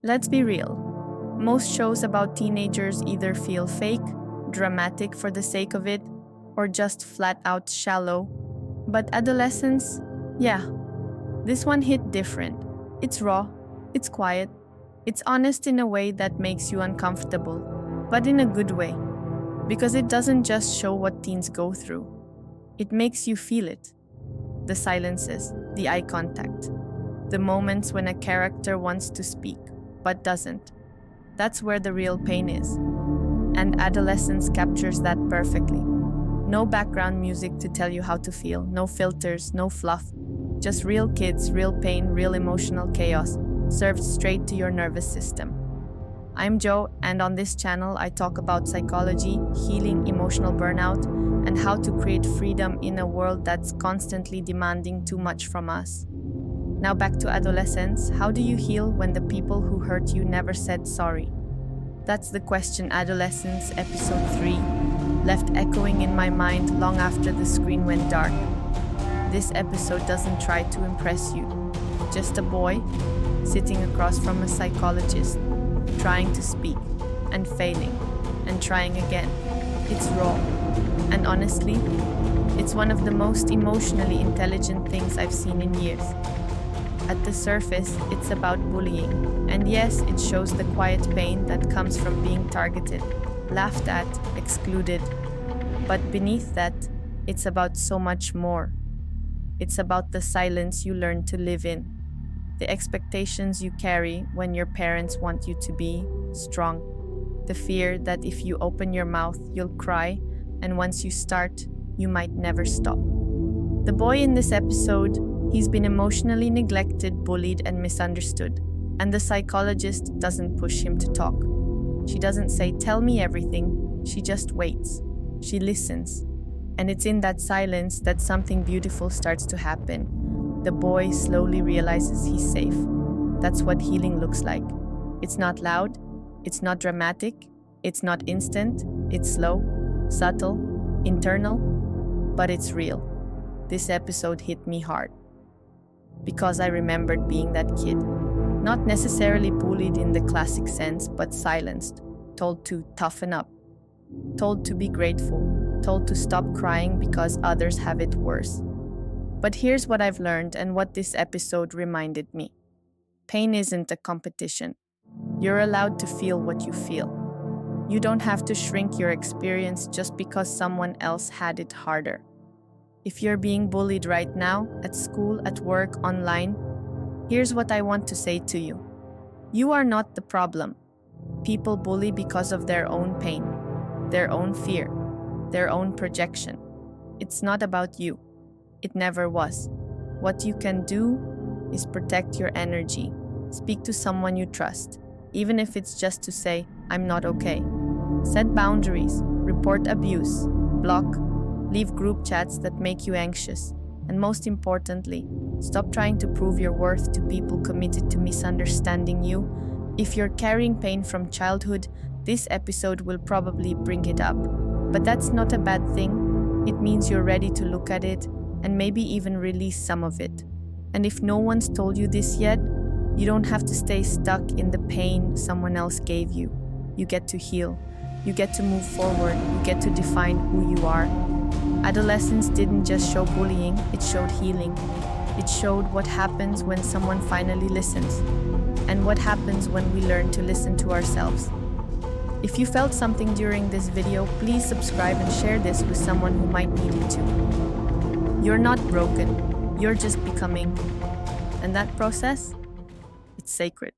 Let's be real. Most shows about teenagers either feel fake, dramatic for the sake of it, or just flat out shallow. But adolescence, yeah, this one hit different. It's raw, it's quiet, it's honest in a way that makes you uncomfortable, but in a good way. Because it doesn't just show what teens go through, it makes you feel it. The silences, the eye contact, the moments when a character wants to speak, but doesn't. That's where the real pain is. And Adolescence captures that perfectly. No background music to tell you how to feel, no filters, no fluff. Just real kids, real pain, real emotional chaos, served straight to your nervous system. I'm Joe, and on this channel I talk about psychology, healing emotional burnout, and how to create freedom in a world that's constantly demanding too much from us. Now back to adolescence. How do you heal when the people who hurt you never said sorry? That's the question Adolescence episode 3 left echoing in my mind long after the screen went dark. This episode doesn't try to impress you. Just a boy sitting across from a psychologist, trying to speak and failing and trying again. It's raw. And honestly, it's one of the most emotionally intelligent things I've seen in years. At the surface, it's about bullying. And yes, it shows the quiet pain that comes from being targeted, laughed at, excluded. But beneath that, it's about so much more. It's about the silence you learn to live in, the expectations you carry when your parents want you to be strong, the fear that if you open your mouth, you'll cry, and once you start, you might never stop. The boy in this episode, he's been emotionally neglected, bullied, and misunderstood, and the psychologist doesn't push him to talk. She doesn't say, "Tell me everything," she just waits. She listens. And it's in that silence that something beautiful starts to happen. The boy slowly realizes he's safe. That's what healing looks like. It's not loud, it's not dramatic, it's not instant, it's slow, subtle, internal, but it's real. This episode hit me hard. Because I remembered being that kid. Not necessarily bullied in the classic sense, but silenced, told to toughen up, told to be grateful, told to stop crying because others have it worse. But here's what I've learned and what this episode reminded me. Pain isn't a competition. You're allowed to feel what you feel. You don't have to shrink your experience just because someone else had it harder. If you're being bullied right now, at school, at work, online, here's what I want to say to you. You are not the problem. People bully because of their own pain, their own fear, their own projection. It's not about you. It never was. What you can do is protect your energy. Speak to someone you trust, even if it's just to say, "I'm not okay." Set boundaries, report abuse, block, leave group chats that make you anxious. And most importantly, stop trying to prove your worth to people committed to misunderstanding you. If you're carrying pain from childhood, this episode will probably bring it up. But that's not a bad thing. It means you're ready to look at it and maybe even release some of it. And if no one's told you this yet, you don't have to stay stuck in the pain someone else gave you. You get to heal. You get to move forward. You get to define who you are. Adolescence didn't just show bullying, it showed healing. It showed what happens when someone finally listens, and what happens when we learn to listen to ourselves. If you felt something during this video, please subscribe and share this with someone who might need it too. You're not broken, you're just becoming. And that process, it's sacred.